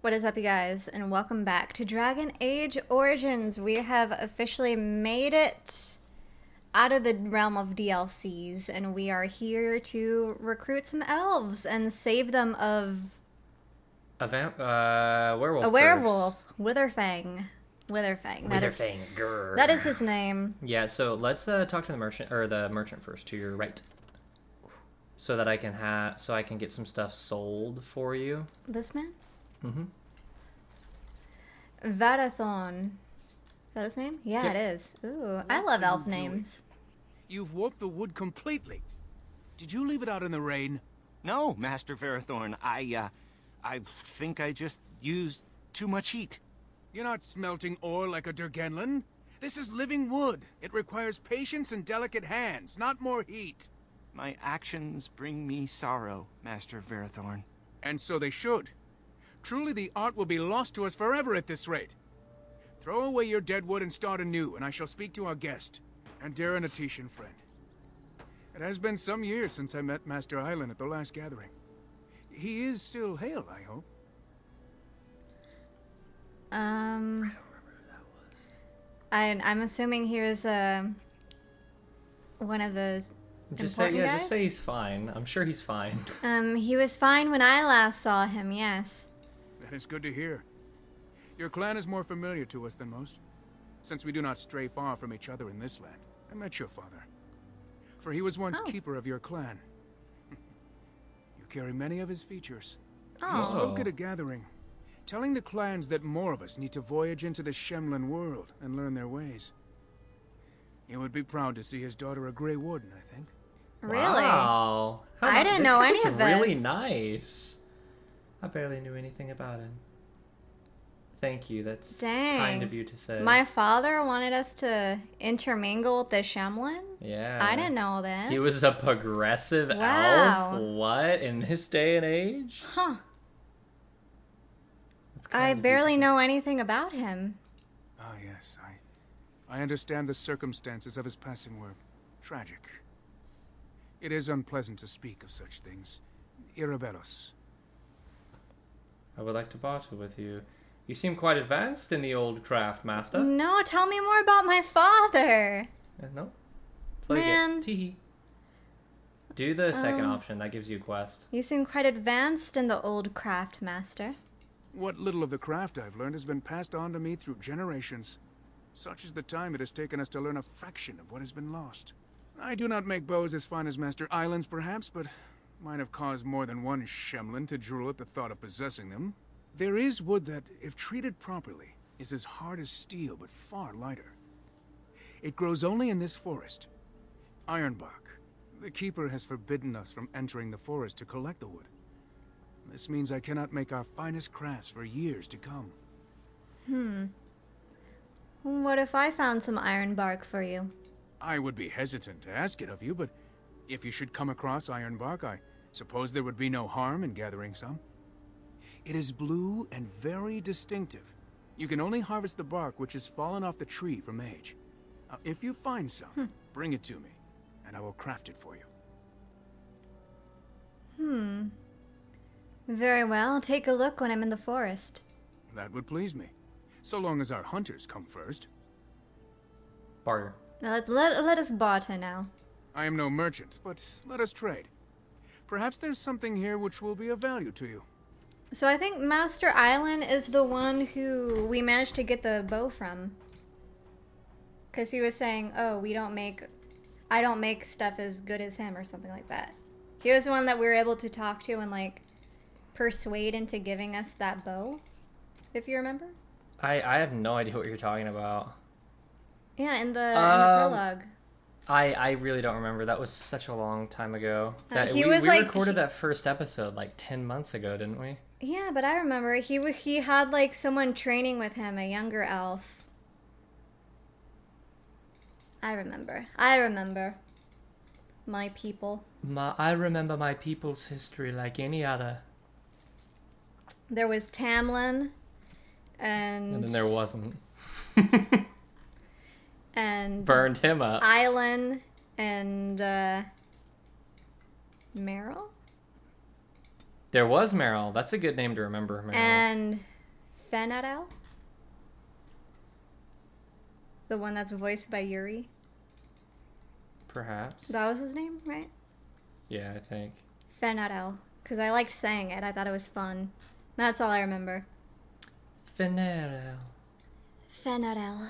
What is up, you guys, and welcome back to Dragon Age Origins. We have officially made it out of the realm of DLCs, and we are here to recruit some elves and save them of werewolf. A werewolf, Witherfang. Witherfang. That is his name. Yeah. So let's talk to the merchant first to your right, so that I can get some stuff sold for you. This man. Mm-hmm. Varathon. Is that his name? Yeah, Yep. it is. Ooh, I love elf names. You've warped the wood completely. Did you leave it out in the rain? No, Master Varathorn. I think I just used too much heat. You're not smelting ore like a Durgenlin. This is living wood. It requires patience and delicate hands, not more heat. My actions bring me sorrow, Master Varathorn. And so they should. Truly, the art will be lost to us forever at this rate. Throw away your dead wood and start anew, and I shall speak to our guest, and dear Anatetian friend. It has been some years since I met Master Island at the last gathering. He is still hale, I hope. I don't remember who that was. I'm assuming he was one of the Just important guys? just say he's fine. I'm sure he's fine. He was fine when I last saw him, yes. That is good to hear. Your clan is more familiar to us than most, since we do not stray far from each other in this land. I met your father, for he was once keeper of your clan. You carry many of his features. He spoke at a gathering, telling the clans that more of us need to voyage into the Shemlin world and learn their ways. He would be proud to see his daughter a Grey Warden, I think. Really? Wow. I didn't know any of this. Really nice. I barely knew anything about him. Thank you. That's kind of you to say. My father wanted us to intermingle with the Shemlin? Yeah. I didn't know this. He was a progressive elf? What? In this day and age? Huh. That's I kind of barely beautiful. know anything about him. Ah, yes, I understand the circumstances of his passing were tragic. It is unpleasant to speak of such things. Irabellos. I would like to barter with you. You seem quite advanced in the old craft, master. No, tell me more about my father. No? That's all you Man. get. Tee-hee. Do the second option. That gives you a quest. You seem quite advanced in the old craft, master. What little of the craft I've learned has been passed on to me through generations. Such is the time it has taken us to learn a fraction of what has been lost. I do not make bows as fine as Master Island's, perhaps, but might have caused more than one Shemlin to drool at the thought of possessing them. There is wood that, if treated properly, is as hard as steel but far lighter. It grows only in this forest. Ironbark. The keeper has forbidden us from entering the forest to collect the wood. This means I cannot make our finest crafts for years to come. What if I found some iron bark for you? I would be hesitant to ask it of you, but if you should come across ironbark, I suppose there would be no harm in gathering some. It is blue and very distinctive. You can only harvest the bark which has fallen off the tree from age. If you find some, bring it to me, and I will craft it for you. Very well, I'll take a look when I'm in the forest. That would please me, so long as our hunters come first. Barter. Now let us barter now. I am no merchant, but let us trade. Perhaps there's something here which will be of value to you. So I think Master Island is the one who we managed to get the bow from. Because he was saying, oh, I don't make stuff as good as him or something like that. He was the one that we were able to talk to and like persuade into giving us that bow, if you remember. I have no idea what you're talking about. Yeah, in the prologue. I really don't remember. That was such a long time ago. We recorded that first episode like 10 months ago, didn't we? Yeah, but I remember he had like someone training with him, a younger elf. I remember. My people. I remember my people's history like any other. There was Tamlin, and then there wasn't. and Burned him up. Island and Meryl? There was Meryl. That's a good name to remember, Meryl. And Fenadel? The one that's voiced by Yuri? Perhaps. That was his name, right? Yeah, I think. Fenadel. Because I liked saying it. I thought it was fun. That's all I remember. Finero. Fenadel.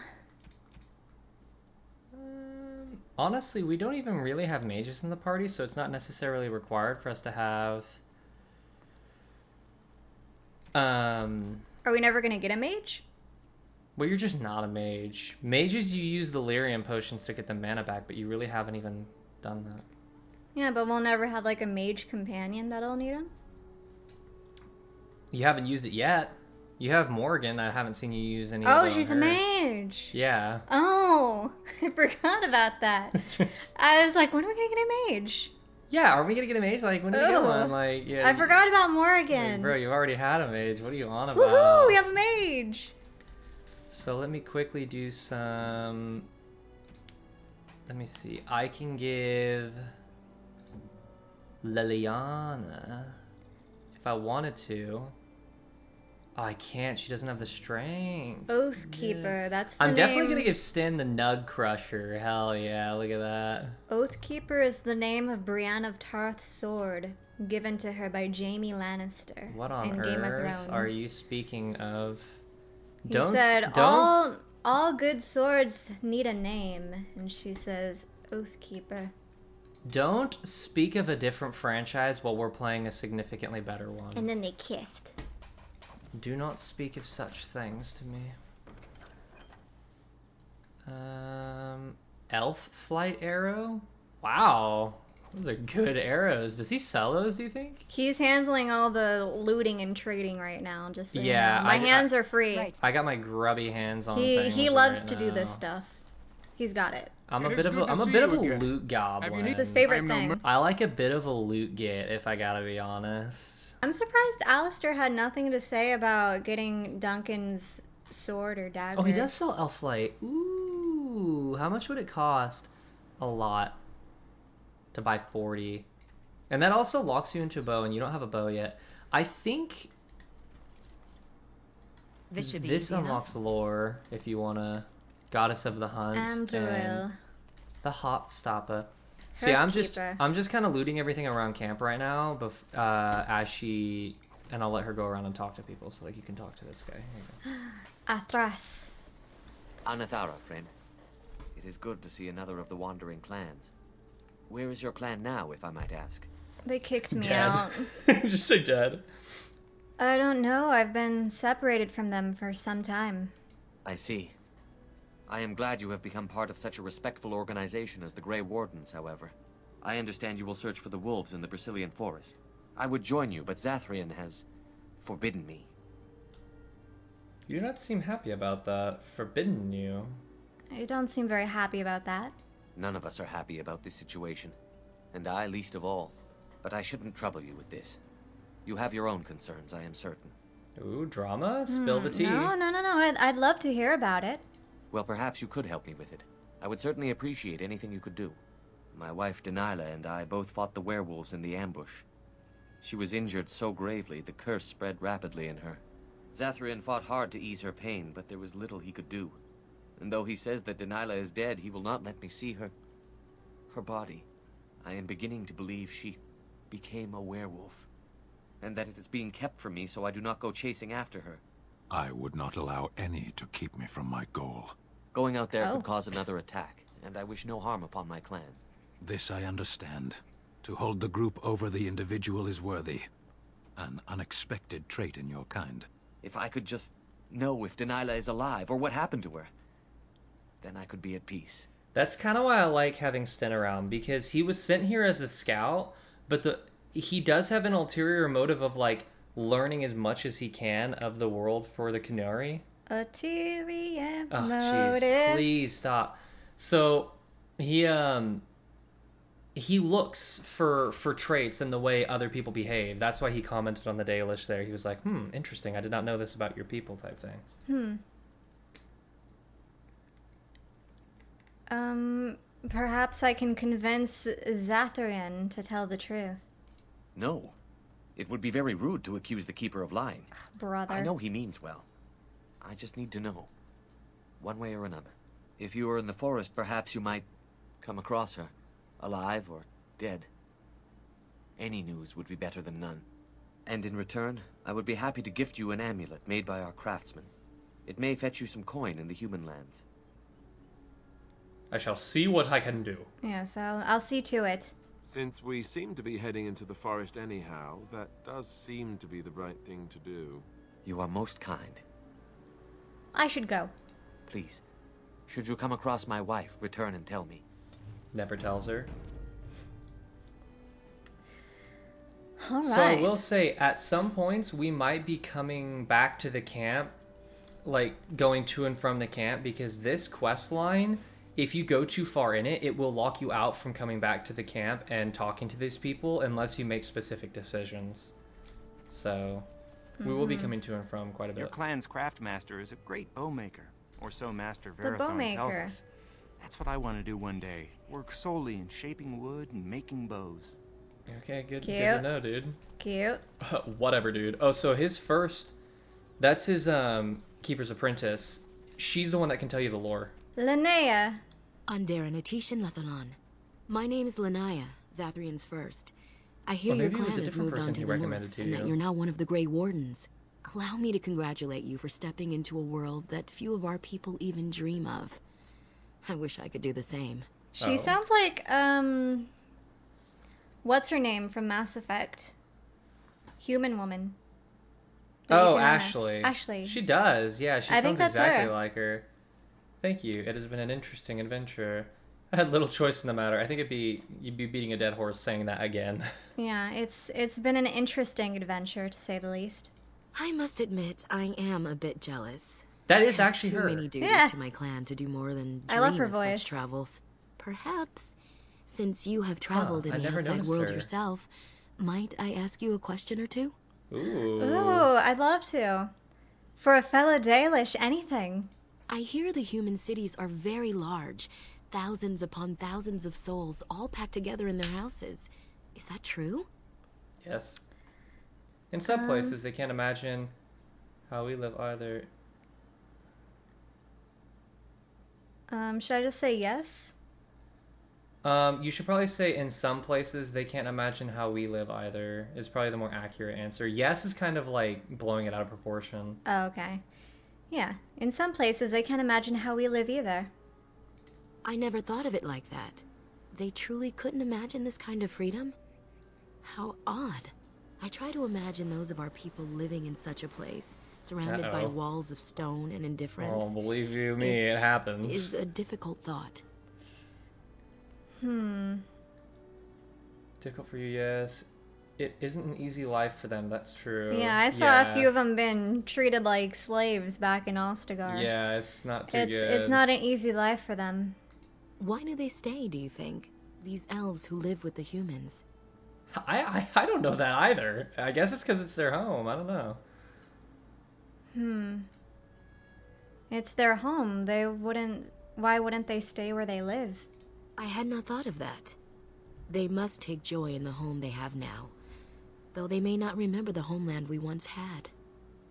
Honestly, we don't even really have mages in the party, so it's not necessarily required for us to have... Are we never going to get a mage? Well, you're just not a mage. Mages, you use the lyrium potions to get the mana back, but you really haven't even done that. Yeah, but we'll never have like a mage companion that'll need him. You haven't used it yet. You have Morgan. I haven't seen you use any of Oh, it on she's a her. mage. Yeah. Oh, I forgot about that. I was like, when are we going to get a mage? Yeah, are we gonna get a mage? Like, when do we get Ooh. one? Like, yeah. I forgot about Like, Morgan. bro, you already had a mage. What are you on about? Woohoo, we have a mage. So let me quickly do some... Let me see. I can give Liliana if I wanted to. Oh, I can't. She doesn't have the strength. Oathkeeper, that's the I'm name. definitely gonna give Sten the Nug Crusher. Hell yeah, look at that. Oathkeeper is the name of Brienne of Tarth's sword, given to her by Jaime Lannister What on in Game of earth Thrones. are you speaking of? He said, all good swords need a name, and she says, Oathkeeper. Don't speak of a different franchise while we're playing a significantly better one. And then they kissed. Do not speak of such things to me. Elf flight arrow? Wow. Those are good arrows. Does he sell those, do you think? He's handling all the looting and trading right now, just so Yeah, you know. My hands are free. Right. I got my grubby hands on He things loves right to do this now. stuff. He's got it. I'm a It bit is of a good to I'm a see bit of you a again. loot goblin. It's his favorite I'm no thing. mer- I like a bit of a loot get, if I gotta be honest. I'm surprised Alistair had nothing to say about getting Duncan's sword or dagger. Oh, he does sell elf flight. Ooh, how much would it cost? A lot. To buy 40. And that also locks you into a bow, and you don't have a bow yet. I think This should be this easy enough. unlocks lore if you wanna. Goddess of the Hunt and Andrew. the Hot Stopper. See, I'm just Hearthkeeper. kind of looting everything around camp right now, as she, and I'll let her go around and talk to people. So like you can talk to this guy. Here you go. Athras. Anathara, friend. It is good to see another of the wandering clans. Where is your clan now, if I might ask? They kicked me Dead. out. Just say dead. I don't know. I've been separated from them for some time. I see. I am glad you have become part of such a respectful organization as the Grey Wardens, however. I understand you will search for the wolves in the Brazilian forest. I would join you, but Zathrian has forbidden me. You do not seem happy about that. Forbidden you. I don't seem very happy about that. None of us are happy about this situation, and I least of all. But I shouldn't trouble you with this. You have your own concerns, I am certain. Ooh, drama? Spill the tea. No. I'd love to hear about it. Well, perhaps you could help me with it. I would certainly appreciate anything you could do. My wife, Denilah, and I both fought the werewolves in the ambush. She was injured so gravely, the curse spread rapidly in her. Zathrian fought hard to ease her pain, but there was little he could do. And though he says that Denilah is dead, he will not let me see her body. I am beginning to believe she became a werewolf, and that it is being kept from me so I do not go chasing after her. I would not allow any to keep me from my goal. Going out there Oh. could cause another attack, and I wish no harm upon my clan. This I understand. To hold the group over the individual is worthy. An unexpected trait in your kind. If I could just know if Denilah is alive, or what happened to her, then I could be at peace. That's kind of why I like having Sten around, because he was sent here as a scout, but he does have an ulterior motive of like learning as much as he can of the world for the Canary. Ulterior Oh, motive. jeez, please stop. So he looks for traits in the way other people behave. That's why he commented on the Dalish there. He was like, interesting. I did not know this about your people type thing. Perhaps I can convince Zathrian to tell the truth. No. It would be very rude to accuse the Keeper of lying. Brother. I know he means well. I just need to know. One way or another. If you were in the forest, perhaps you might come across her. Alive or dead. Any news would be better than none. And in return, I would be happy to gift you an amulet made by our craftsman. It may fetch you some coin in the human lands. I shall see what I can do. Yes, I'll see to it. Since we seem to be heading into the forest anyhow, that does seem to be the right thing to do. You are most kind. I should go. Please, should you come across my wife, return and tell me. Never tells her. All right. So I will say, at some points, we might be coming back to the camp, like going to and from the camp, because this quest line, if you go too far in it, it will lock you out from coming back to the camp and talking to these people unless you make specific decisions. So we will be coming to and from quite a bit. Your clan's craftmaster is a great bowmaker, or so Master The Verathorn tells bowmaker. us. That's what I want to do one day. Work solely in shaping wood and making bows. Okay, good Cute. to know, dude. Cute. Whatever, dude. Oh, so his first, that's his Keeper's Apprentice. She's the one that can tell you the lore. Linnea. Underan Atishan Lethalon. My name's Linnea, Zathrian's first. I hear Well, your maybe it was clan a has different moved on person to he the recommended north, to and that you. you're now one of the Grey Wardens. Allow me to congratulate you for stepping into a world that few of our people even dream of. I wish I could do the same. She Oh. sounds like, what's her name from Mass Effect? Human woman. The Oh, Economist. Ashley. Ashley. She does. Yeah, she I think sounds that's exactly her. like her. Thank you. It has been an interesting adventure. I had little choice in the matter. I think you'd be beating a dead horse saying that again. Yeah, it's been an interesting adventure, to say the least. I must admit, I am a bit jealous. That is I have actually too her. many duties Yeah. to my clan to do more than I dream love her of voice. such travels. Perhaps, since you have traveled I in the never outside noticed world her. yourself, might I ask you a question or two? Ooh. Ooh, I'd love to. For a fellow Dalish, anything. I hear the human cities are very large, thousands upon thousands of souls all packed together in their houses. Is that true? Yes. In some places, they can't imagine how we live either. Should I just say yes? You should probably say in some places they can't imagine how we live either is probably the more accurate answer. Yes is kind of like blowing it out of proportion. Oh, okay. Yeah, in some places I can't imagine how we live either. I never thought of it like that. They truly couldn't imagine this kind of freedom? How odd. I try to imagine those of our people living in such a place, surrounded by Uh-oh. walls of stone and indifference. Oh, believe you me, it happens. Is a difficult thought. Difficult for you, yes. It isn't an easy life for them, that's true. Yeah, I saw a few of them been treated like slaves back in Ostagar. Yeah, it's not too It's good. it's not an easy life for them. Why do they stay, do you think? These elves who live with the humans. I don't know that either. I guess it's because it's their home. I don't know. It's their home. Why wouldn't they stay where they live? I had not thought of that. They must take joy in the home they have now, though they may not remember the homeland we once had.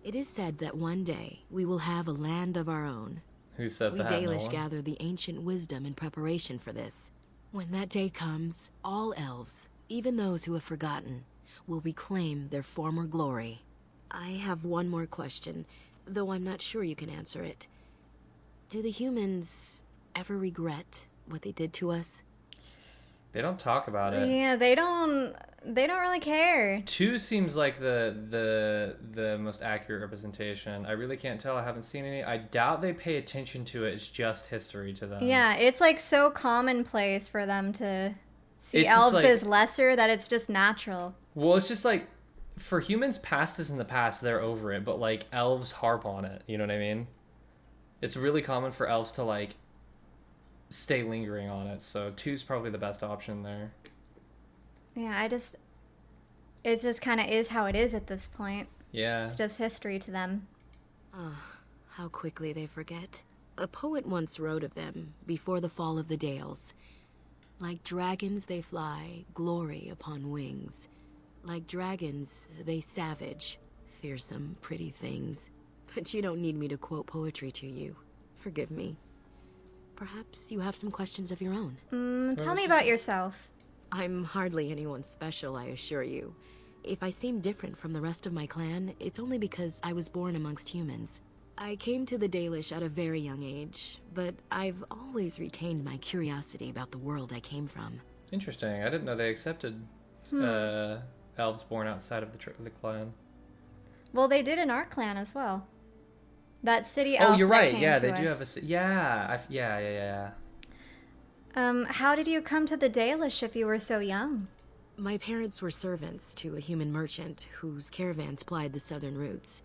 It is said that one day we will have a land of our own. Who said We that? No Dalish one? gather the ancient wisdom in preparation for this. When that day comes, all elves, even those who have forgotten, will reclaim their former glory. I have one more question, though I'm not sure you can answer it. Do the humans ever regret what they did to us? They don't talk about it. Yeah, they don't really care. 2 seems like the most accurate representation. I really can't tell. I haven't seen any. I doubt they pay attention to it. It's just history to them. Yeah, it's like so commonplace for them to see It's just elves like- as lesser that it's just natural. Well, it's just like for humans, past is in the past. They're over it, but like elves harp on it. You know what I mean? It's really common for elves to like stay lingering on it. So 2's probably the best option there. Yeah, it just kind of is how it is at this point. Yeah. It's just history to them. How quickly they forget. A poet once wrote of them before the fall of the Dales. Like dragons they fly, glory upon wings. Like dragons they savage, fearsome, pretty things. But you don't need me to quote poetry to you. Forgive me. Perhaps you have some questions of your own. Tell me about yourself. I'm hardly anyone special, I assure you. If I seem different from the rest of my clan, it's only because I was born amongst humans. I came to the Dalish at a very young age, but I've always retained my curiosity about the world I came from. Interesting. I didn't know they accepted elves born outside of the clan. Well, they did in our clan as well. That city elf. Oh, you're that right. came Yeah, to they do us. have a. Yeah. How did you come to the Dalish if you were so young? My parents were servants to a human merchant whose caravans plied the southern routes.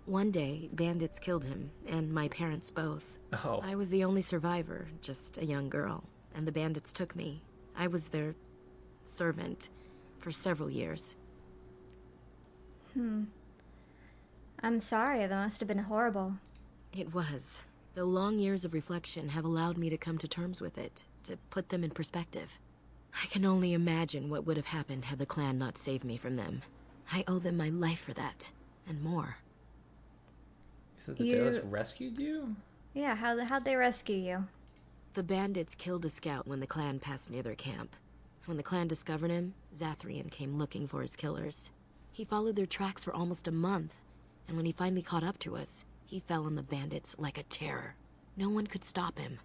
One day, bandits killed him, and my parents both. Oh. I was the only survivor, just a young girl, and the bandits took me. I was their servant for several years. I'm sorry, that must have been horrible. It was. The long years of reflection have allowed me to come to terms with it, to put them in perspective. I can only imagine what would have happened had the clan not saved me from them. I owe them my life for that, and more. So the Dallas rescued you? Yeah, how'd they rescue you? The bandits killed a scout when the clan passed near their camp. When the clan discovered him, Zathrian came looking for his killers. He followed their tracks for almost a month, and when he finally caught up to us, he fell on the bandits like a terror. No one could stop him.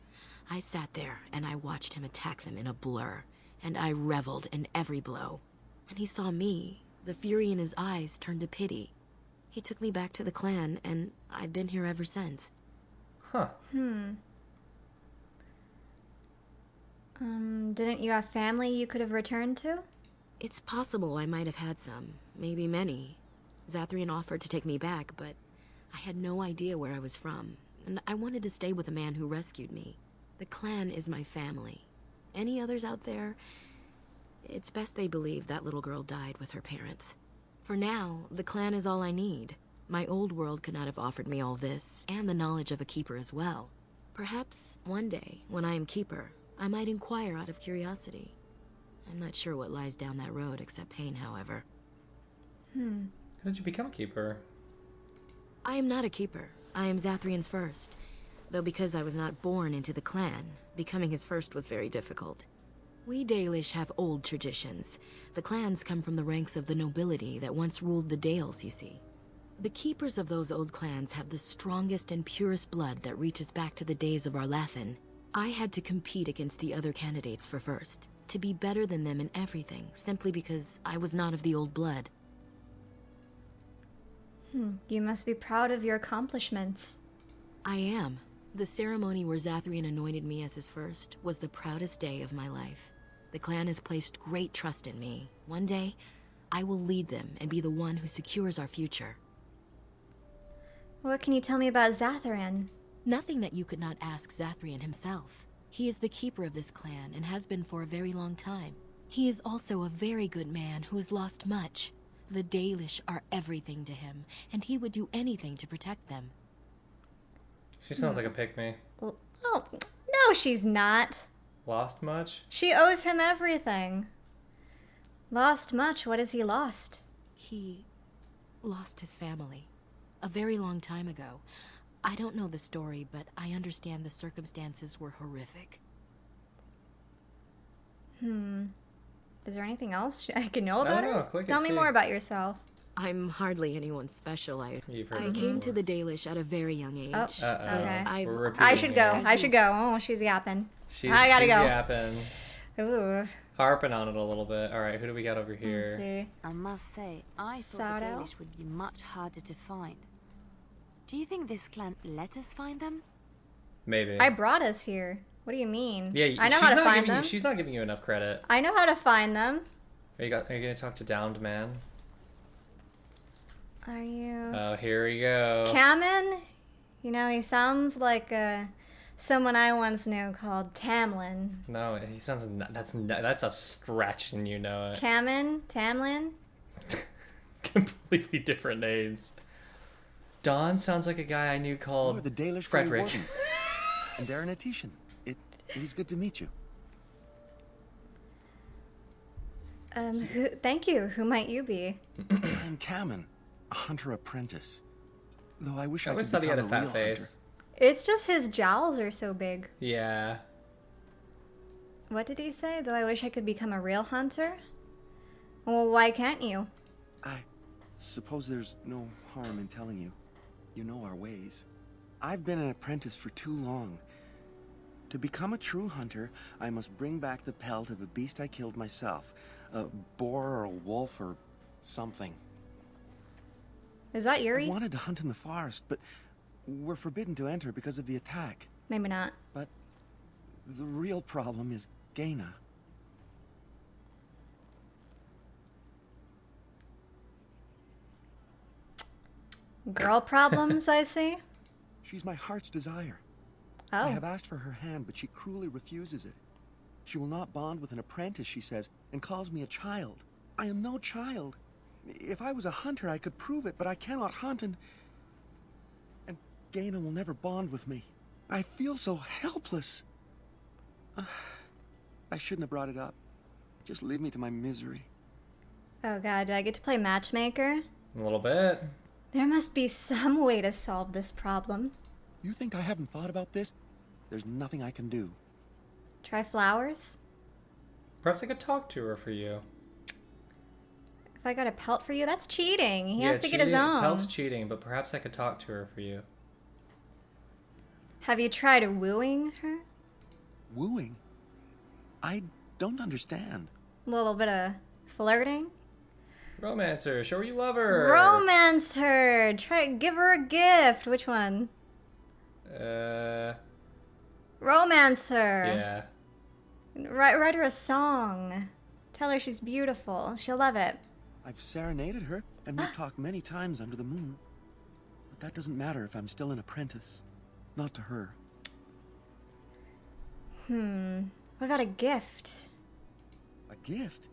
I sat there and I watched him attack them in a blur, and I reveled in every blow. When he saw me, the fury in his eyes turned to pity. He took me back to the clan, and I've been here ever since. Huh. Didn't you have family you could have returned to? It's possible I might have had some, maybe many. Zathrian offered to take me back, but I had no idea where I was from, and I wanted to stay with the man who rescued me. The clan is my family. Any others out there? It's best they believe that little girl died with her parents. For now, the clan is all I need. My old world could not have offered me all this, and the knowledge of a keeper as well. Perhaps one day, when I am keeper, I might inquire out of curiosity. I'm not sure what lies down that road except pain, however. How did you become a keeper? I am not a keeper. I am Zathrian's first. Though because I was not born into the clan, becoming his first was very difficult. We Dalish have old traditions. The clans come from the ranks of the nobility that once ruled the Dales, you see. The keepers of those old clans have the strongest and purest blood that reaches back to the days of Arlathan. I had to compete against the other candidates for first, to be better than them in everything, simply because I was not of the old blood. You must be proud of your accomplishments. I am. The ceremony where Zathrian anointed me as his first was the proudest day of my life. The clan has placed great trust in me. One day, I will lead them and be the one who secures our future. What can you tell me about Zathrian? Nothing that you could not ask Zathrian himself. He is the keeper of this clan and has been for a very long time. He is also a very good man who has lost much. The Dalish are everything to him, and he would do anything to protect them. She sounds like a pick-me. Oh, no, she's not. Lost much? She owes him everything. Lost much? What has he lost? He lost his family a very long time ago. I don't know the story, but I understand the circumstances were horrific. Is there anything else I can know about her? Click Tell and me see. more about yourself. I'm hardly anyone special. You've heard I it came before. to the Dalish at a very young age. Oh, Uh-oh. okay. We're repeating I should go. it. I should go. Oh, she's yapping. She's I gotta go. Yapping. Ooh. Harping on it a little bit. All right, who do we got over Let's here? see. I must say, I thought the Sardo? Dalish would be much harder to find. Do you think this clan let us find them? Maybe. I brought us here. What do you mean? Yeah, I know she's how to not find giving them. she's not giving you enough credit. I know how to find them. Are you gonna talk to Downed Man? Are you? Oh, here we go. Kamen? You know, he sounds like someone I once knew called Tamlin. No, he sounds. That's a stretch, and you know it. Kamen? Tamlin? Completely different names. Don sounds like a guy I knew called You're the Dalish Grey Frederick. Warden. And Darren Atishan. It is good to meet you. Thank you. Who might you be? I am Kamen, a hunter apprentice. Though I wish I I always could thought he had a become fat real face. It's just his jowls are so big. Yeah. What did he say? Though I wish I could become a real hunter? Well, why can't you? I suppose there's no harm in telling you. You know our ways. I've been an apprentice for too long. To become a true hunter, I must bring back the pelt of a beast I killed myself. A boar or a wolf or something. Is that I Yuri? wanted to hunt in the forest, but we're forbidden to enter because of the attack. Maybe not. But the real problem is Gaina. Girl problems, I see. She's my heart's desire. Oh. I have asked for her hand, but she cruelly refuses it. She will not bond with an apprentice, she says, and calls me a child. I am no child. If I was a hunter, I could prove it, but I cannot hunt, and Gaina will never bond with me. I feel so helpless. I shouldn't have brought it up. Just leave me to my misery. Oh god, do I get to play Matchmaker? A little bit. There must be some way to solve this problem. You think I haven't thought about this? There's nothing I can do. Try flowers? Perhaps I could talk to her for you. If I got a pelt for you, that's cheating. He Yeah, has to get his own. Pelt's cheating, but perhaps I could talk to her for you. Have you tried wooing her? Wooing? I don't understand. A little bit of flirting? Romance her. Show her you love her. Romance her. Give her a gift. Which one? Romance her. Yeah. Write her a song. Tell her she's beautiful. She'll love it. I've serenaded her, and we've talked many times under the moon. But that doesn't matter if I'm still an apprentice. Not to her. What about a gift? A gift?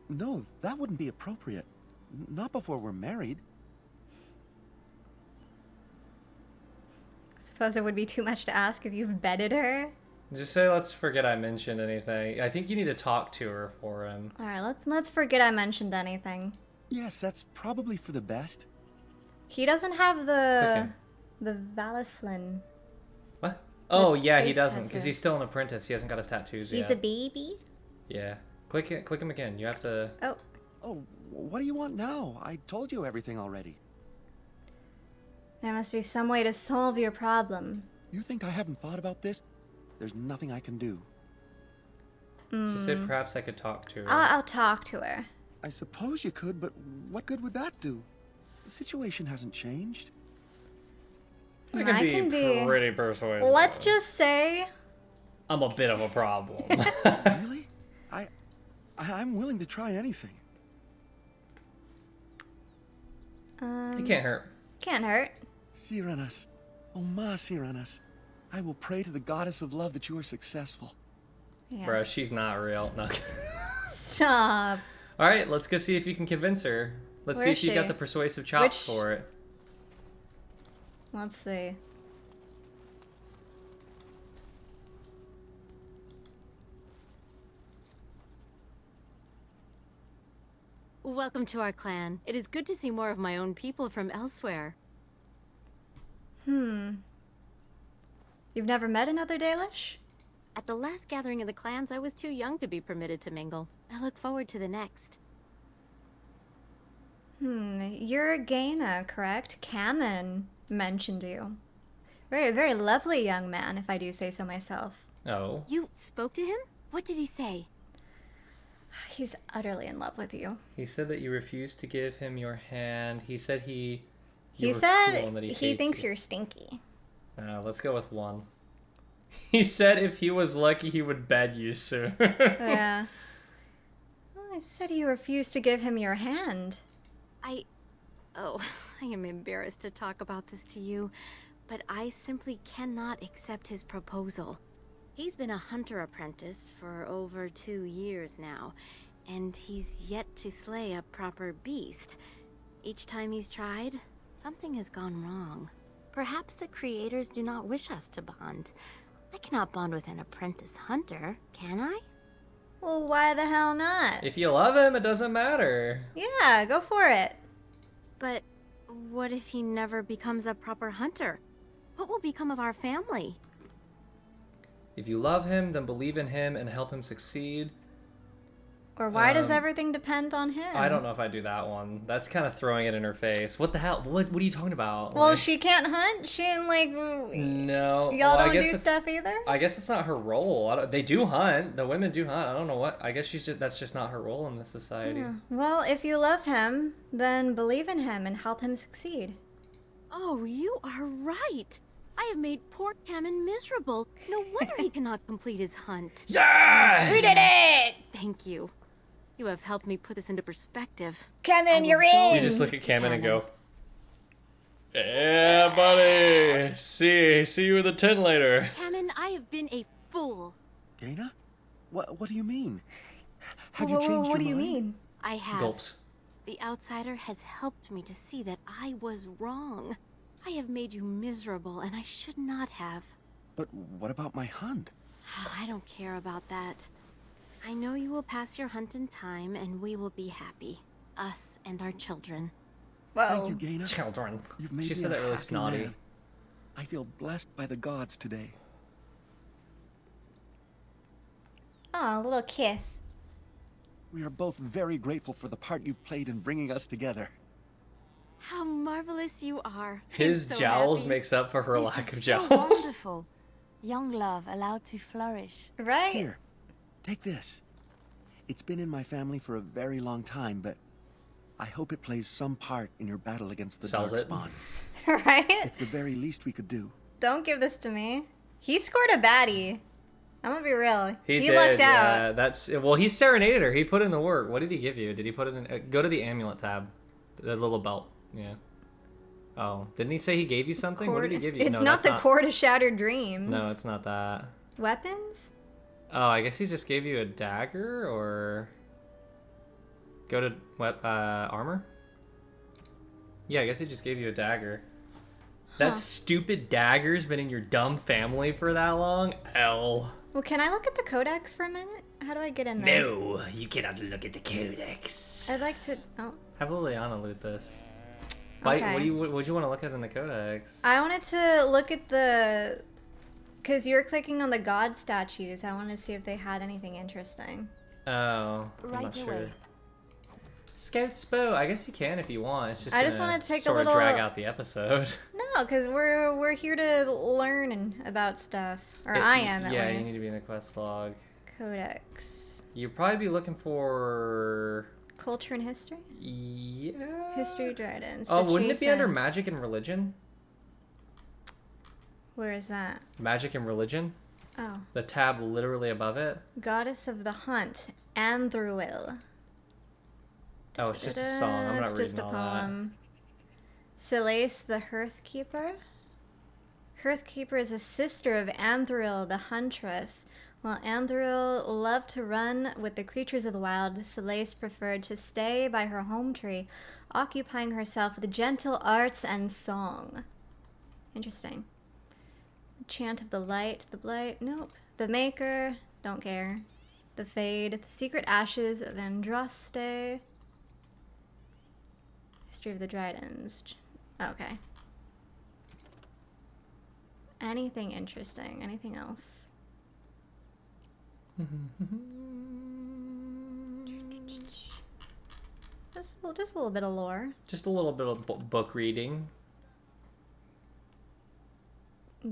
No, that wouldn't be appropriate. Not before we're married. Suppose it would be too much to ask if you've bedded her. Just say, let's forget I mentioned anything. I think you need to talk to her for him. Alright, let's forget I mentioned anything. Yes, that's probably for the best. He doesn't have the Okay. Valislin. What? Oh, yeah, he face doesn't, tattoo. because he's still an apprentice. He hasn't got his tattoos He's yet. a baby? Yeah. Click him again. You have to... Oh. Oh, what do you want now? I told you everything already. There must be some way to solve your problem. You think I haven't thought about this? There's nothing I can do. Just say perhaps I could talk to her. I'll talk to her. I suppose you could, but what good would that do? The situation hasn't changed. I can be pretty persuasive. Let's just say... I'm a bit of a problem. Really? I'm willing to try anything. It can't hurt. Can't hurt. Cyranas. Oh, ma Cyranas. I will pray to the goddess of love that you are successful. Yes. Bro, she's not real. No. Stop. Alright, let's go see if you can convince her. Let's Where see is if you got she? the persuasive chops Which- for it. Let's see. Welcome to our clan. It is good to see more of my own people from elsewhere. You've never met another Dalish? At the last gathering of the clans, I was too young to be permitted to mingle. I look forward to the next. You're Gaina, correct? Kamen mentioned you. Very, very lovely young man, if I do say so myself. Oh. You spoke to him? What did he say? He's utterly in love with you. He said that you refused to give him your hand. He said you He were said cruel and that he hates thinks you. you're stinky. Let's go with one. He said if he was lucky, he would bed you soon. Yeah. Well, I said you refused to give him your hand. Oh, I am embarrassed to talk about this to you, but I simply cannot accept his proposal. He's been a hunter apprentice for over 2 years now, and he's yet to slay a proper beast. Each time he's tried, something has gone wrong. Perhaps the creators do not wish us to bond. I cannot bond with an apprentice hunter, can I? Well, why the hell not? If you love him, it doesn't matter. Yeah, go for it. But what if he never becomes a proper hunter? What will become of our family? If you love him, then believe in him and help him succeed. Or why does everything depend on him? I don't know if I do that one. That's kind of throwing it in her face. What the hell? What are you talking about? Well, Like, she can't hunt? She ain't like... no. Y'all Well, I don't guess do it's- stuff either? I guess it's not her role. They do hunt. The women do hunt. I don't know what. I guess that's just not her role in this society. Yeah. Well, if you love him, then believe in him and help him succeed. Oh, you are right. I have made poor Cameron miserable. No wonder he cannot complete his hunt. Yes! We did it! Thank you. You have helped me put this into perspective. Cameron, you're in! You just look at Cameron and go, yeah, buddy. See you in the 10 later. Cameron, I have been a fool. Gaina? What do you mean? Have you changed your mind? What do you mean? I have. Gulps. The outsider has helped me to see that I was wrong. I have made you miserable, and I should not have. But what about my hunt? I don't care about that. I know you will pass your hunt in time, and we will be happy. Us and our children. Thank you, Gaina. Children. You've made She me said a that really happy snotty. man. I feel blessed by the gods today. Aw, a little kiss. We are both very grateful for the part you've played in bringing us together. How marvelous you are. His I'm so jowls happy. makes up for her This lack is of so jowls. wonderful. Young love allowed to flourish. Right? Here, take this. It's been in my family for a very long time, but I hope it plays some part in your battle against the Sells it. Darkspawn. Right? It's the very least we could do. Don't give this to me. He scored a baddie. I'm gonna be real. He He did, lucked yeah. out. Well, he serenaded her. He put in the work. What did he give you? Did he put it in? Go to the amulet tab. The little belt. Yeah. Oh, didn't he say he gave you something? What did he give you? It's No, not that's the core to shattered dreams. No, it's not that. Weapons? Oh, I guess he just gave you a dagger, or go to armor. Yeah, I guess he just gave you a dagger. That stupid dagger's been in your dumb family for that long. L. Well, can I look at the codex for a minute? How do I get in there? No, you cannot look at the codex. I'd like to. Oh. Have Liliana loot this. Why, Okay. what do you want to look at in the codex? I wanted to look at the. Because you were clicking on the god statues. I wanted to see if they had anything interesting. Oh, I'm Right not away. sure. Scout's bow. I guess you can if you want. It's just I just gonna wanna take a sort of little- drag out the episode. No, because we're here to learn about stuff. Or I am, at yeah, least. you need to be in the quest log. Codex. You'd probably be looking for. Culture and history? Yeah. History Dryden's. Oh, The wouldn't it be under Chastened. magic and religion? Where is that? Magic and religion. Oh. The tab literally above it. Goddess of the Hunt, Andruil. Oh, it's just a song. I'm It's not just reading a all that. poem. Selace the Hearthkeeper. Hearthkeeper is a sister of Andruil the Huntress. While Andruil loved to run with the creatures of the wild, Selace preferred to stay by her home tree, occupying herself with gentle arts and song. Interesting. Chant of the Light, the Blight, nope. The Maker, don't care. The Fade, the Secret Ashes of Andraste. History of the Dryadens. Okay. Anything interesting? Anything else? Just a little bit of lore. Just a little bit of book reading.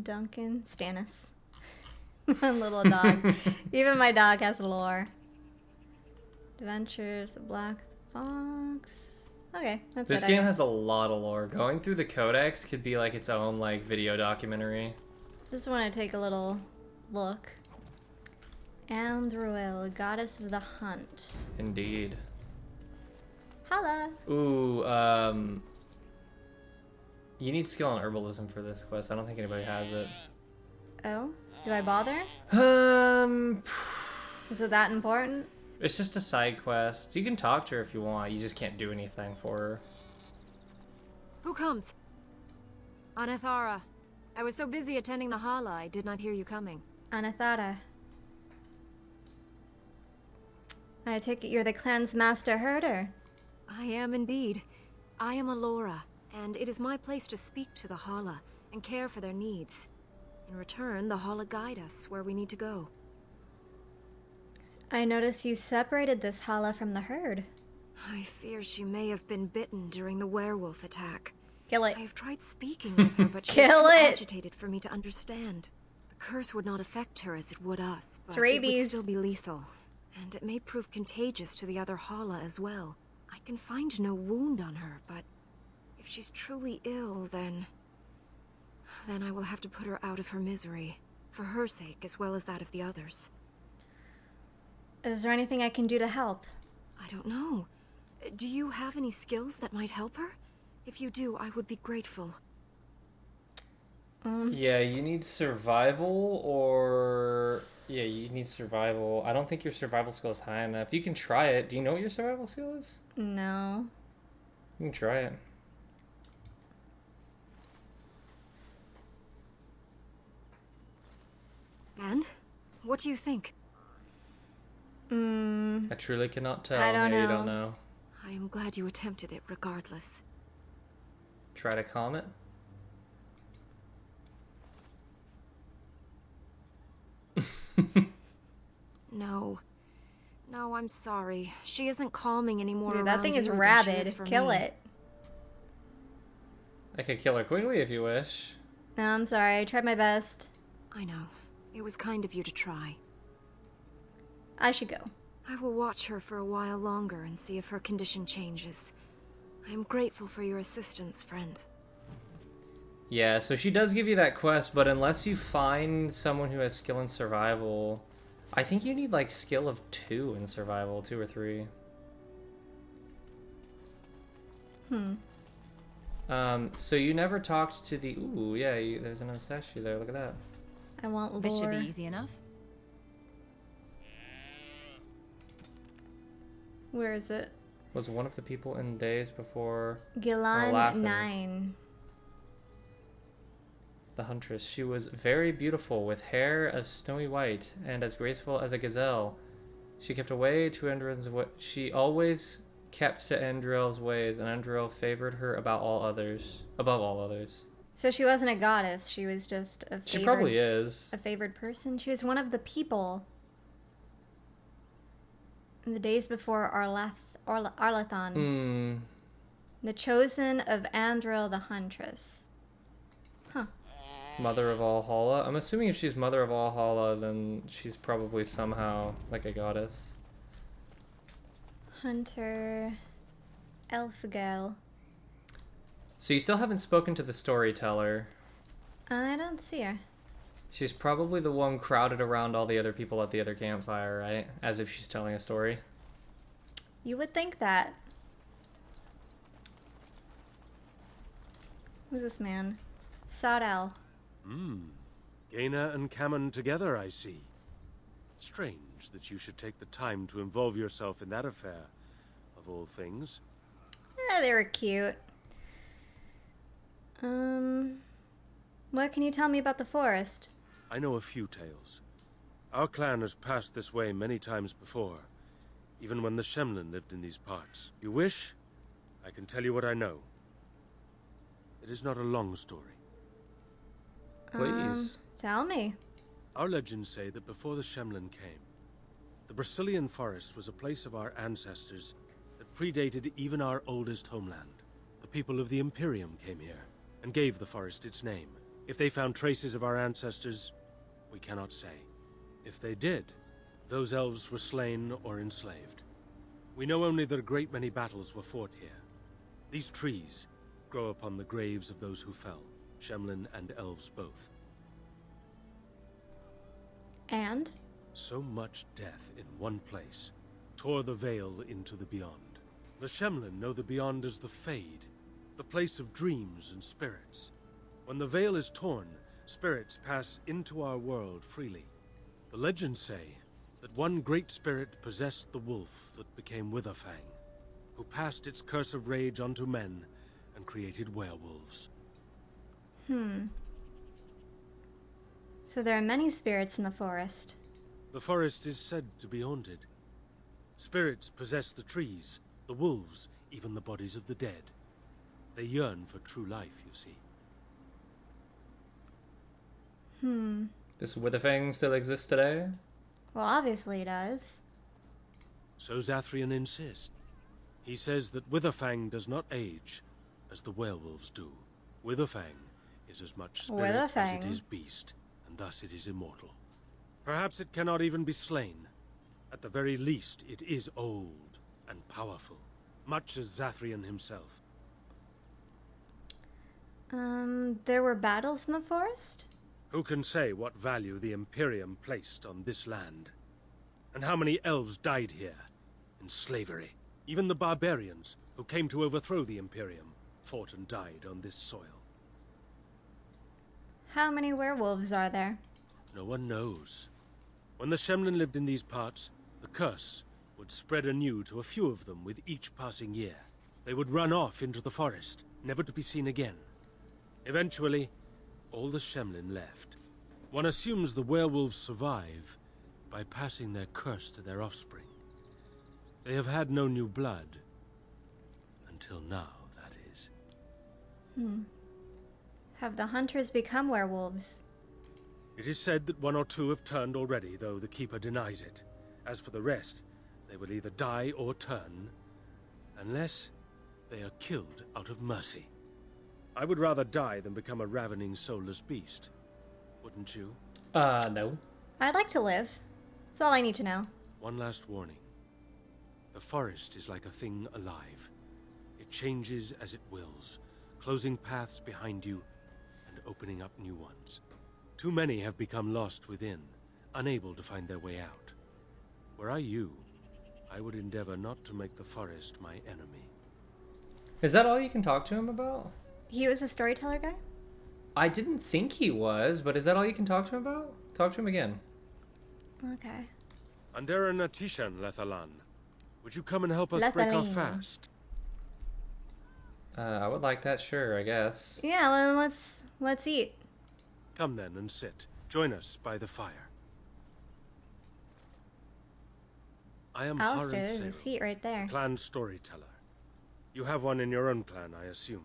Duncan Stannis. One little dog. Even my dog has lore. Adventures of Black Fox. Okay, that's This it. game has a lot of lore. Going through the codex could be like its own like video documentary. Just want to take a little look. Andruil, goddess of the hunt. Indeed. Holla. Ooh, you need skill on herbalism for this quest. I don't think anybody has it. Oh, do I bother? Is it that important? It's just a side quest. You can talk to her if you want. You just can't do anything for her. Who comes? Anathara. I was so busy attending the Hala, I did not hear you coming. Anathara. I take it you're the clan's master herder. I am indeed. I am Alora, and it is my place to speak to the Hala and care for their needs. In return, the Hala guide us where we need to go. I notice you separated this Hala from the herd. I fear she may have been bitten during the werewolf attack. Kill it. I have tried speaking with her, but she is Kill too it. agitated for me to understand. The curse would not affect her as it would us, but It's it rabies. would still be lethal. And it may prove contagious to the other Hala as well. I can find no wound on her, but if she's truly ill, then I will have to put her out of her misery. For her sake, as well as that of the others. Is there anything I can do to help? I don't know. Do you have any skills that might help her? If you do, I would be grateful. Yeah, you need survival or... Yeah, you need survival. I don't think your survival skill is high enough. You can try it. Do you know what your survival skill is? No. You can try it. And? What do you think? I truly cannot tell. I don't Maybe you know. don't know. I am glad you attempted it regardless. Try to calm it. No. No, I'm sorry. She isn't calming anymore. Dude, that thing around is you than she rabid. is for Kill me. it. I could kill her quickly if you wish. No, I'm sorry. I tried my best. I know. It was kind of you to try. I should go. I will watch her for a while longer and see if her condition changes. I am grateful for your assistance, friend. Yeah, so she does give you that quest, but unless you find someone who has skill in survival, I think you need like skill of 2 in survival, 2 or 3. So you never talked to the... Ooh, yeah, there's another statue there. Look at that. I want lore. This should be easy enough. Where is it? Was one of the people in days before... Gilan Olathe, 9. the huntress. She was very beautiful, with hair of snowy white, and as graceful as a gazelle. She kept away to Endril's way. She always kept to Endril's ways, and Endril favored her above all others. So she wasn't a goddess. She was just a favored... She probably is. A favored person. She was one of the people. In the days before Arlathon. The chosen of Andril the Huntress. Huh. Mother of all Hala. I'm assuming if she's Mother of all Hala, then she's probably somehow like a goddess. Hunter... Elfgel. So you still haven't spoken to the storyteller. I don't see her. She's probably the one crowded around all the other people at the other campfire, right? As if she's telling a story. You would think that. Who's this man? Sadal. Gaina and Cammon together, I see. Strange that you should take the time to involve yourself in that affair, of all things. They were cute. What can you tell me about the forest? I know a few tales. Our clan has passed this way many times before, even when the Shemlin lived in these parts. You wish? I can tell you what I know. It is not a long story. Please. Tell me. Our legends say that before the Shemlin came, the Brazilian forest was a place of our ancestors that predated even our oldest homeland. The people of the Imperium came here and gave the forest its name. If they found traces of our ancestors, we cannot say. If they did, those elves were slain or enslaved. We know only that a great many battles were fought here. These trees grow upon the graves of those who fell, Shemlin and elves both. And? So much death in one place tore the veil into the beyond. The Shemlin know the beyond as the Fade, the place of dreams and spirits. When the veil is torn, spirits pass into our world freely. The legends say that one great spirit possessed the wolf that became Witherfang, who passed its curse of rage onto men and created werewolves. So there are many spirits in the forest. The forest is said to be haunted. Spirits possess the trees, the wolves, even the bodies of the dead. They yearn for true life, you see. Does Witherfang still exist today? Well, obviously it does. So Zathrian insists. He says that Witherfang does not age as the werewolves do. Witherfang is as much spirit as it is beast, and thus it is immortal. Perhaps it cannot even be slain. At the very least, it is old and powerful, much as Zathrian himself. There were battles in the forest? Who can say what value the Imperium placed on this land? And how many elves died here, in slavery? Even the barbarians, who came to overthrow the Imperium, fought and died on this soil. How many werewolves are there? No one knows. When the Shemlin lived in these parts, the curse would spread anew to a few of them with each passing year. They would run off into the forest, never to be seen again. Eventually, all the Shemlin left. One assumes the werewolves survive by passing their curse to their offspring. They have had no new blood. Until now, that is. Have the hunters become werewolves? It is said that one or two have turned already, though the Keeper denies it. As for the rest, they will either die or turn, unless they are killed out of mercy. I would rather die than become a ravening, soulless beast. Wouldn't you? No. I'd like to live. That's all I need to know. One last warning. The forest is like a thing alive. It changes as it wills, closing paths behind you and opening up new ones. Too many have become lost within, unable to find their way out. Were I you, I would endeavor not to make the forest my enemy. Is that all you can talk to him about? He was a storyteller guy? I didn't think he was, but is that all you can talk to him about? Talk to him again. Okay. Andera Natishan, Lethalan. Would you come and help us break our fast? I would like that, sure, I guess. Yeah, well, let's eat. Come then and sit. Join us by the fire. I am Alistair, Haran there's a Sale, seat right there. clan storyteller. You have one in your own clan, I assume.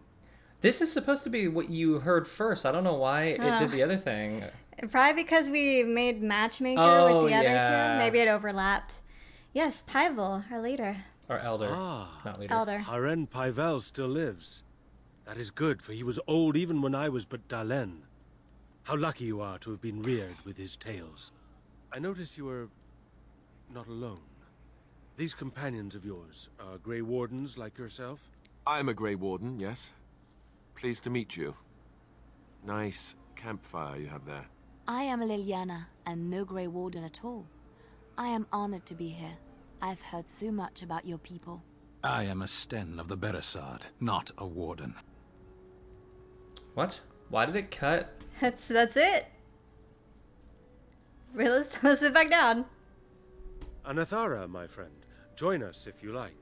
This is supposed to be what you heard first. I don't know why it did the other thing. Probably because we made Matchmaker with the other two. Maybe it overlapped. Yes, Pyvel, our leader. Or elder, not leader. Elder. Haren Pyvel still lives. That is good, for he was old even when I was but Dalen. How lucky you are to have been reared with his tales. I notice you are not alone. These companions of yours are Grey Wardens like yourself? I'm a Grey Warden, yes. Pleased to meet you. Nice campfire you have there. I am Liliana, and no Grey Warden at all. I am honored to be here. I've heard so much about your people. I am a Sten of the Beresard, not a Warden. What? Why did it cut? That's it. Let's sit back down. Anathara, my friend. Join us if you like.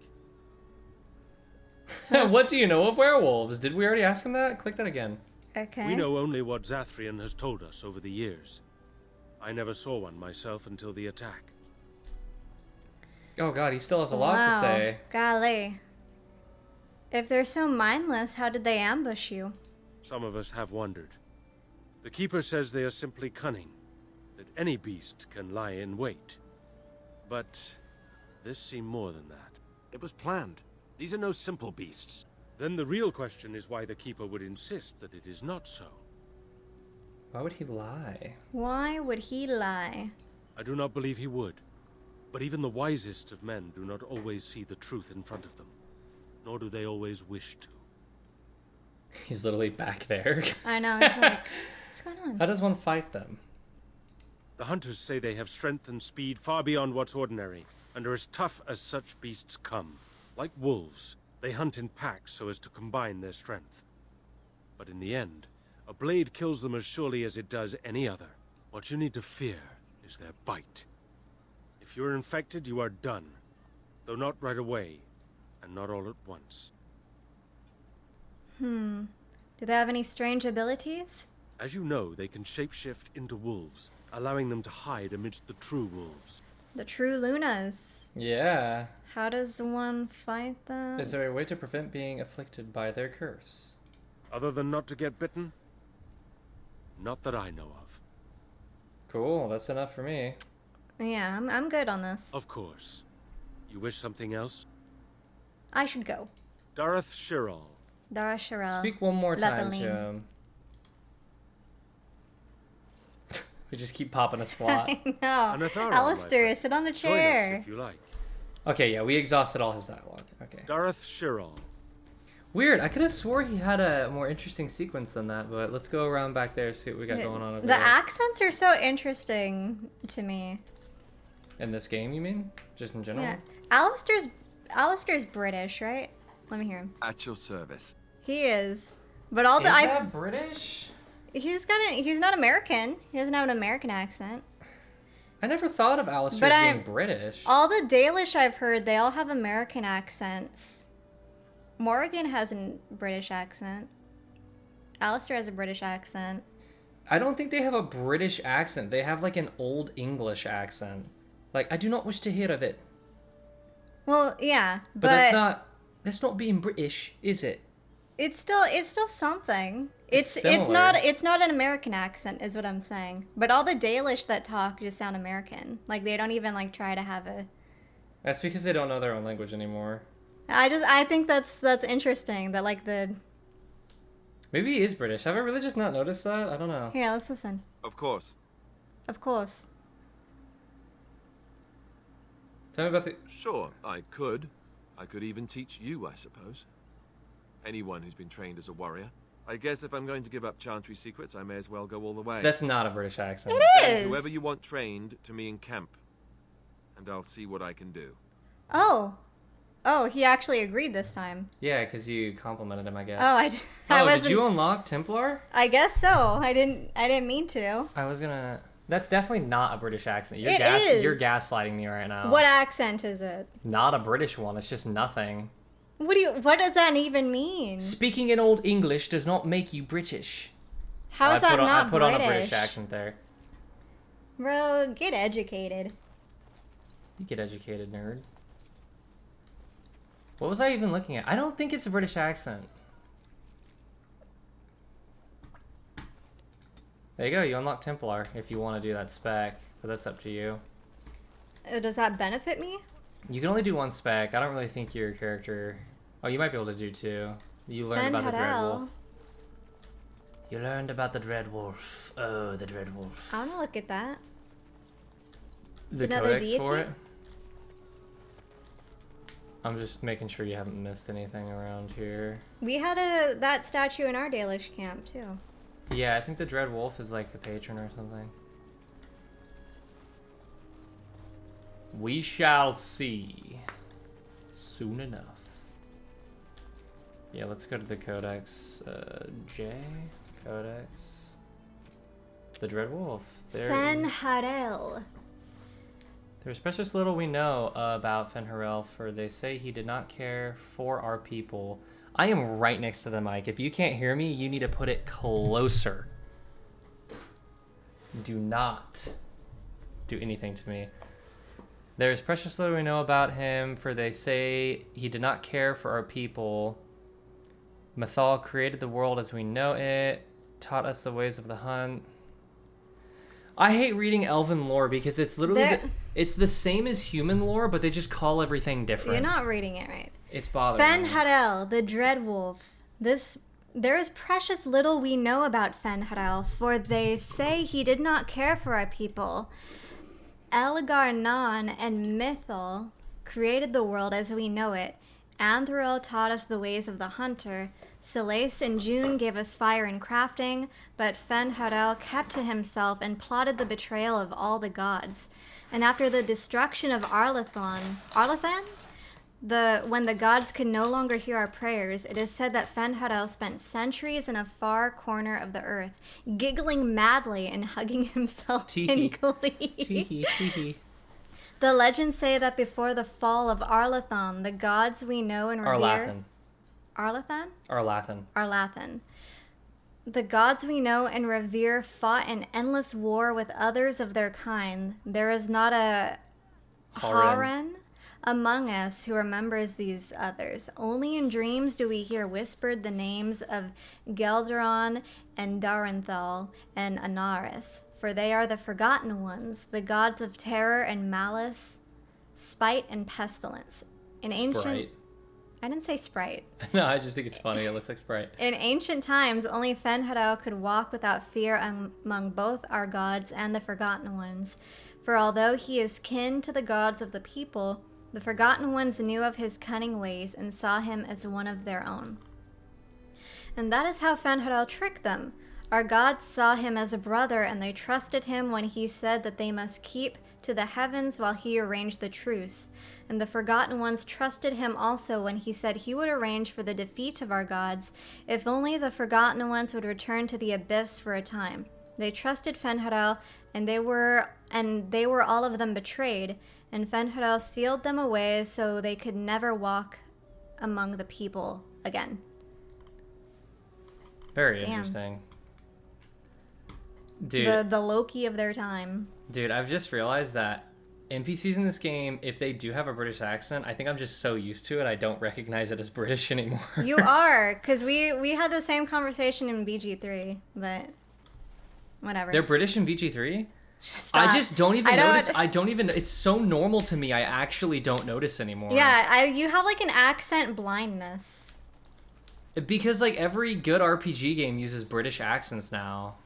What do you know of werewolves? Did we already ask him that? Click that again. Okay. We know only what Zathrian has told us over the years. I never saw one myself until the attack. Oh god, he still has a lot to say. Golly. If they're so mindless, how did they ambush you? Some of us have wondered. The Keeper says they are simply cunning, that any beast can lie in wait. But this seemed more than that. It was planned. These are no simple beasts. Then the real question is why the Keeper would insist that it is not so. Why would he lie? Why would he lie? I do not believe he would. But even the wisest of men do not always see the truth in front of them. Nor do they always wish to. He's literally back there. I know, it's like, what's going on? How does one fight them? The hunters say they have strength and speed far beyond what's ordinary, and are as tough as such beasts come. Like wolves, they hunt in packs so as to combine their strength. But in the end, a blade kills them as surely as it does any other. What you need to fear is their bite. If you're infected, you are done. Though not right away, and not all at once. Do they have any strange abilities? As you know, they can shapeshift into wolves, allowing them to hide amidst the true wolves. The true Lunas. Yeah. How does one fight them? Is there a way to prevent being afflicted by their curse? Other than not to get bitten? Not that I know of. Cool, that's enough for me. Yeah, I'm good on this. Of course. You wish something else? I should go. Dareth Shirral. Dara Sharel. Speak one more time to Lataline. him. We just keep popping a squat. I know. Anathara, Alistair, sit on the Join us chair. if you like. Okay, yeah, we exhausted all his dialogue. Okay. Dareth Shirral. Weird, I could have swore he had a more interesting sequence than that, but let's go around back there and see what we got going on over The there. accents are so interesting to me. In this game, you mean? Just in general? Yeah. Alistair's British, right? Let me hear him. At your service. He is. But all the Is that British? he's not American. He doesn't have an American accent. I never thought of Alistair as being British. All the Dalish I've heard, they all have American accents. Morgan has a British accent. Alistair has a British accent. I don't think they have a British accent. They have like an old English accent. Like, I do not wish to hear of it. Well, yeah, But that's not being British, is it? it's still something. It's similar. it's not an American accent, is what I'm saying. But all the Dalish that talk just sound American. Like they don't even like try to have a. That's because they don't know their own language anymore. I think that's interesting that like the. Maybe he is British. Have I really just not noticed that? I don't know. Here, let's listen. Of course. Of course. Tell me about the... Sure, I could. I could even teach you, I suppose. Anyone who's been trained as a warrior. I guess if I'm going to give up Chantry secrets, I may as well go all the way. That's not a British accent. Send whoever you want trained to me in camp. And I'll see what I can do. Oh, he actually agreed this time. Yeah, because you complimented him, I guess. Oh, I wasn't... Did you unlock Templar? I guess so. I didn't mean to. I was gonna... That's definitely not a British accent. It is. You're gaslighting me right now. What accent is it? Not a British one. It's just nothing. What does that even mean? Speaking in Old English does not make you British. How is that not I put British? on a British accent there. Bro, get educated. You get educated, nerd. What was I even looking at? I don't think it's a British accent. There you go, you unlock Templar if you want to do that spec, but that's up to you. Does that benefit me? You can only do one spec. I don't really think your character... Oh, you might be able to do two. You learned about the Dreadwolf. You learned about the Dreadwolf. Oh, the Dreadwolf. I want to look at that. It's The another codex deity? for it? I'm just making sure you haven't missed anything around here. We had that statue in our Dalish camp, too. Yeah, I think the Dreadwolf is like the patron or something. We shall see soon enough. Yeah, let's go to the Codex. J? Codex. The Dreadwolf. Fenharel. There's precious little we know about Fenharel, for they say he did not care for our people. I am right next to the mic. If you can't hear me, you need to put it closer. Do not do anything to me. There's precious little we know about him, for they say he did not care for our people. Mathal created the world as we know it, taught us the ways of the hunt. I hate reading elven lore because it's literally it's the same as human lore, but they just call everything different. You're not reading it right. It's bothering me. Fenharel, the Dreadwolf. There is precious little we know about Fenharel, for they say he did not care for our people. Elgar Nan and Mithal created the world as we know it. Anthril taught us the ways of the hunter. Selace and June gave us fire and crafting, but Fenharel kept to himself and plotted the betrayal of all the gods. And after the destruction of Arlathan, when the gods could no longer hear our prayers, it is said that Fenharel spent centuries in a far corner of the earth, giggling madly and hugging himself in glee. The legends say that before the fall of Arlathan, the gods we know and revere... Arlathan. The gods we know and revere fought an endless war with others of their kind. There is not a Haren among us who remembers these others. Only in dreams do we hear whispered the names of Gelderon and Darenthal and Anaris, for they are the forgotten ones, the gods of terror and malice, spite and pestilence. In ancient... Sprite. I didn't say sprite. No, I just think it's funny. It looks like Sprite. In ancient times, only Fen'Harel could walk without fear among both our gods and the Forgotten Ones. For although he is kin to the gods of the people, the Forgotten Ones knew of his cunning ways and saw him as one of their own. And that is how Fen'Harel tricked them. Our gods saw him as a brother, and they trusted him when he said that they must keep to the heavens while he arranged the truce. And the Forgotten Ones trusted him also when he said he would arrange for the defeat of our gods, if only the Forgotten Ones would return to the abyss for a time. They trusted Fen'Harel, and they were all of them betrayed, and Fen'Harel sealed them away so they could never walk among the people again. Very Damn. interesting. Dude, The Loki of their time. Dude, I've just realized that NPCs in this game, if they do have a British accent, I think I'm just so used to it, I don't recognize it as British anymore. You are, because we had the same conversation in BG3, but whatever. They're British in BG3? Stop. I just don't even I don't- notice. I don't even. It's so normal to me. I actually don't notice anymore. Yeah, you have like an accent blindness. Because like every good RPG game uses British accents now.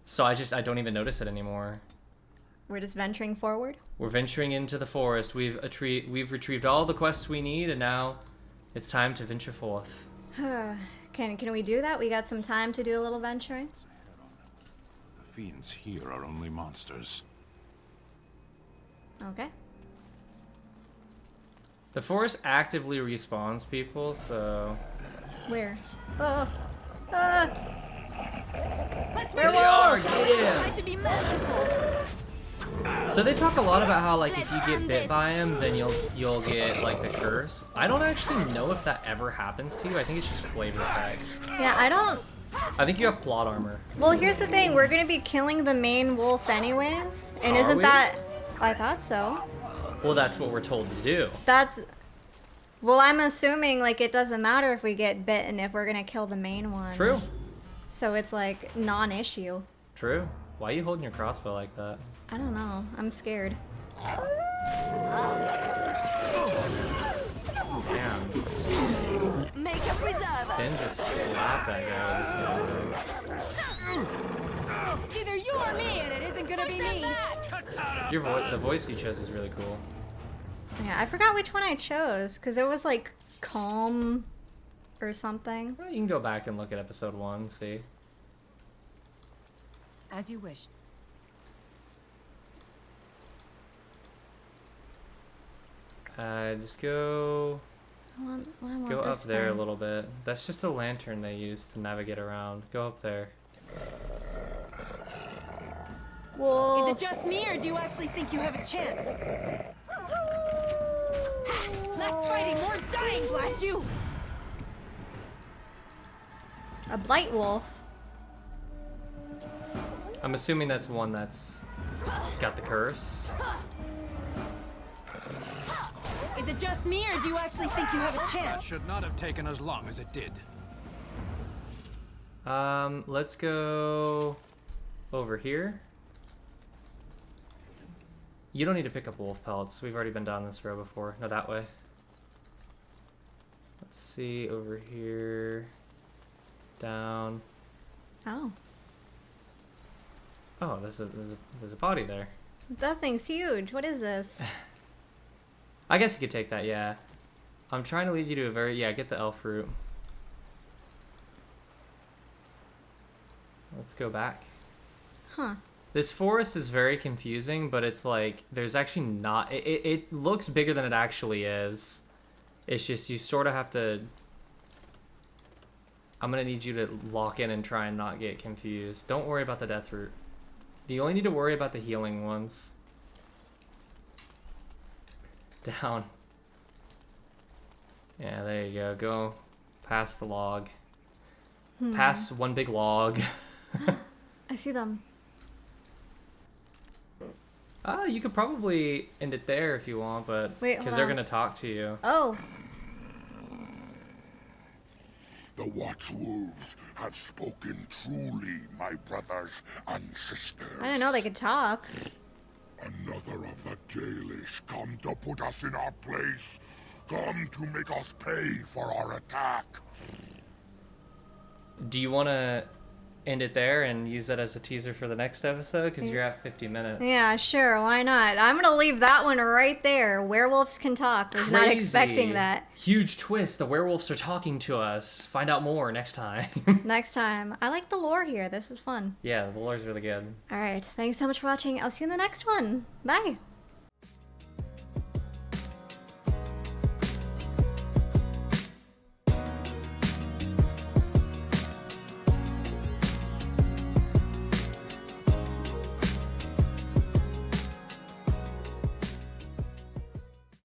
So I don't even notice it anymore. We're just venturing forward. We're venturing into the forest. We've retrieved all the quests we need, and now it's time to venture forth. Can we do that? We got some time to do a little venturing. The fiends here are only monsters. Okay. The forest actively respawns people, so... Where? Let's Werewolves! try to be merciful. So they talk a lot about how, like, if you get bit by him, then you'll get, like, the curse. I don't actually know if that ever happens to you. I think it's just flavor effects. Yeah, I don't... I think you have plot armor. Well, here's the thing. We're going to be killing the main wolf anyways. And Are isn't we? that... I thought so. Well, that's what we're told to do. That's... Well, I'm assuming, like, it doesn't matter if we get bitten if we're going to kill the main one. True. So it's, like, non-issue. True. Why are you holding your crossbow like that? I don't know. I'm scared. Damn. Make a preserver. Sten just slapped that guy with this. Either you or me, and it isn't gonna be me. The voice you chose is really cool. Yeah, I forgot which one I chose, because it was, like, calm or something. Well, you can go back and look at episode 1, see. As you wish. Just go I want go up this there a thing. little bit. That's just a lantern they use to navigate around. Go up there. Whoa. Is it just me, or do you actually think you have a chance? Less fighting, more dying, blast you! A blight wolf. I'm assuming that's one that's got the curse. Is it just me, or do you actually think you have a That chance? should not have taken as long as it did. Let's go over here. You don't need to pick up wolf pelts. We've already been down this road before. No, that way. Let's see, over here. Down. Oh. Oh, there's a body there. That thing's huge. What is this? I guess you could take that, yeah. I'm trying to lead you to a get the elf root. Let's go back. Huh. This forest is very confusing, but it's like, there's actually not, it looks bigger than it actually is. It's just, you sort of have to, I'm gonna need you to lock in and try and not get confused. Don't worry about the death root. You only need to worry about the healing ones. Down. Yeah, there you go. Go past the log. Past one big log. I see them. You could probably end it there if you want, but Wait, because hold they're on. gonna talk to you. Oh. The Watchwolves have spoken truly, my brothers and sisters. I didn't know they could talk. Another of the Gaelish come to put us in our place. Come to make us pay for our attack. Do you want to end it there and use that as a teaser for the next episode? Because you're at 50 minutes. Yeah, sure, why not? I'm gonna leave that one right there. Werewolves can talk. Was not expecting that. Huge twist. The werewolves are talking to us. Find out more next time. Next time. I like the lore here. This is fun. Yeah, the lore's really good. Alright, thanks so much for watching. I'll see you in the next one. Bye.